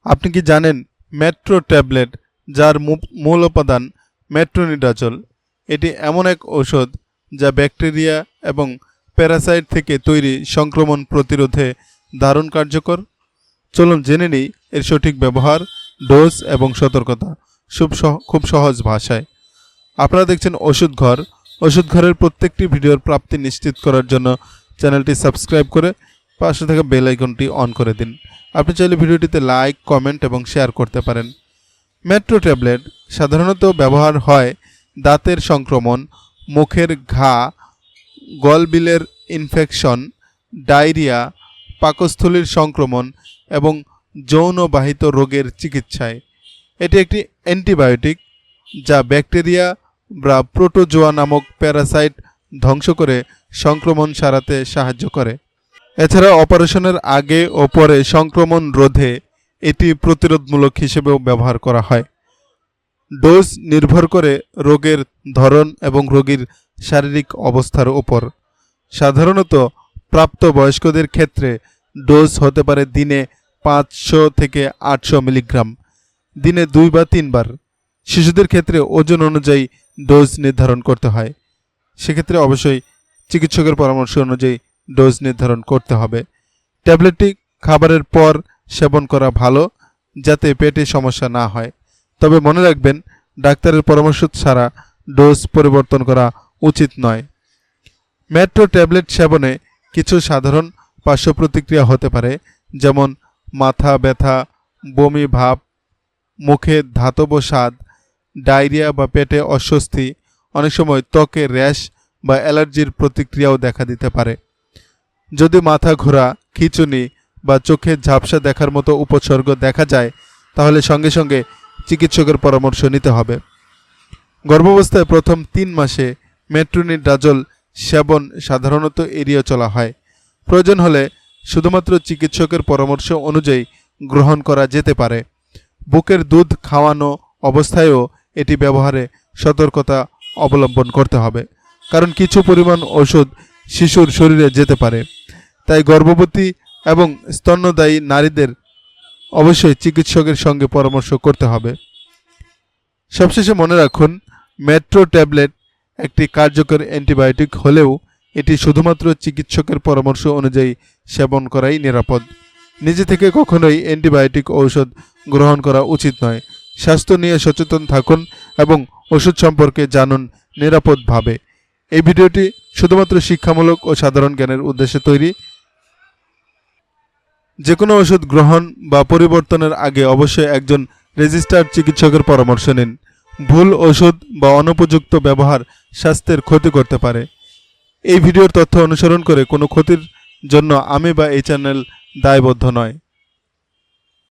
আপনি কি জানেন মেট্রো ট্যাবলেট যার মূল উপাদান মেট্রোনিডাজল এটি এমন এক ঔষধ যা ব্যাকটেরিয়া এবং প্যারাসাইট থেকে তৈরি সংক্রমণ প্রতিরোধে দারুণ কার্যকর। চলুন জেনে নিই এর সঠিক ব্যবহার, ডোজ এবং সতর্কতা খুব সহজ ভাষায়। আপনারা দেখছেন ওষুধ ঘর। ওষুধ ঘরের প্রত্যেকটি ভিডিওর প্রাপ্তি নিশ্চিত করার জন্য চ্যানেলটি সাবস্ক্রাইব করে পাশে থাকা বেল আইকনটি অন করে দিন। আপনি চাইলে ভিডিওটিতে লাইক, কমেন্ট এবং শেয়ার করতে পারেন। মেট্রো ট্যাবলেট সাধারণত ব্যবহার হয় দাঁতের সংক্রমণ, মুখের ঘা, গলবিলের ইনফেকশন, ডায়রিয়া, পাকস্থলীর সংক্রমণ এবং যৌনবাহিত রোগের চিকিৎসায়। এটি একটি অ্যান্টিবায়োটিক যা ব্যাকটেরিয়া বা প্রোটোজোয়া নামক প্যারাসাইট ধ্বংস করে সংক্রমণ সারাতে সাহায্য করে। এছাড়া অপারেশনের আগে ও পরে সংক্রমণ রোধে এটি প্রতিরোধমূলক হিসেবেও ব্যবহার করা হয়। ডোজ নির্ভর করে রোগের ধরন এবং রোগীর শারীরিক অবস্থার উপর। সাধারণত প্রাপ্তবয়স্কদের ক্ষেত্রে ডোজ হতে পারে দিনে 500 থেকে 800 মিলিগ্রাম, দিনে 2 বা 3 বার। শিশুদের ক্ষেত্রে ওজন অনুযায়ী ডোজ নির্ধারণ করতে হয়। সেক্ষেত্রে অবশ্যই চিকিৎসকের পরামর্শ অনুযায়ী ডোজ নির্ধারণ করতে হবে। ট্যাবলেটটি খাবারের পর সেবন করা ভালো, যাতে পেটে সমস্যা না হয়। তবে মনে রাখবেন, ডাক্তারের পরামর্শ ছাড়া ডোজ পরিবর্তন করা উচিত নয়। মেট্রো ট্যাবলেট সেবনে কিছু সাধারণ পার্শ্ব প্রতিক্রিয়া হতে পারে, যেমন মাথা ব্যথা, বমি ভাব, মুখে ধাতব স্বাদ, ডায়রিয়া বা পেটে অস্বস্তি, অনেক সময় ত্বকে র্যাশ বা অ্যালার্জির প্রতিক্রিয়াও দেখা দিতে পারে। যদি মাথা ঘোরা, খিঁচুনি বা চোখে ঝাপসা দেখার মতো উপসর্গ দেখা যায়, তাহলে সঙ্গে সঙ্গে চিকিৎসকের পরামর্শ নিতে হবে। গর্ভাবস্থায় প্রথম 3 মাসে মেট্রোনিডাজল সেবন সাধারণত এড়িয়ে চলা হয়। প্রয়োজন হলে শুধুমাত্র চিকিৎসকের পরামর্শ অনুযায়ী গ্রহণ করা যেতে পারে। বুকের দুধ খাওয়ানো অবস্থায়ও এটি ব্যবহারে সতর্কতা অবলম্বন করতে হবে, কারণ কিছু পরিমাণ ওষুধ শিশুর শরীরে যেতে পারে। তাই গর্ভবতী এবং স্তন্যদায়ী নারীদের অবশ্যই চিকিৎসকের সঙ্গে পরামর্শ করতে হবে। সবশেষে মনে রাখুন, মেট্রো ট্যাবলেট একটি কার্যকর অ্যান্টিবায়োটিক হলেও এটি শুধুমাত্র চিকিৎসকের পরামর্শ অনুযায়ী সেবন করাই নিরাপদ। নিজে থেকে কখনোই অ্যান্টিবায়োটিক ঔষধ গ্রহণ করা উচিত নয়। স্বাস্থ্য নিয়ে সচেতন থাকুন এবং ওষুধ সম্পর্কে জানুন নিরাপদভাবে। এই ভিডিওটি শুধুমাত্র শিক্ষামূলক ও সাধারণ জ্ঞানের উদ্দেশ্যে তৈরি। যে কোনো ওষুধ গ্রহণ বা পরিবর্তনের আগে অবশ্যই একজন রেজিস্টার্ড চিকিৎসকের পরামর্শ নিন। ভুল ওষুধ বা অনুপযুক্ত ব্যবহার স্বাস্থ্যের ক্ষতি করতে পারে। এই ভিডিওর তথ্য অনুসরণ করে কোনো ক্ষতির জন্য আমি বা এই চ্যানেল দায়বদ্ধ নয়।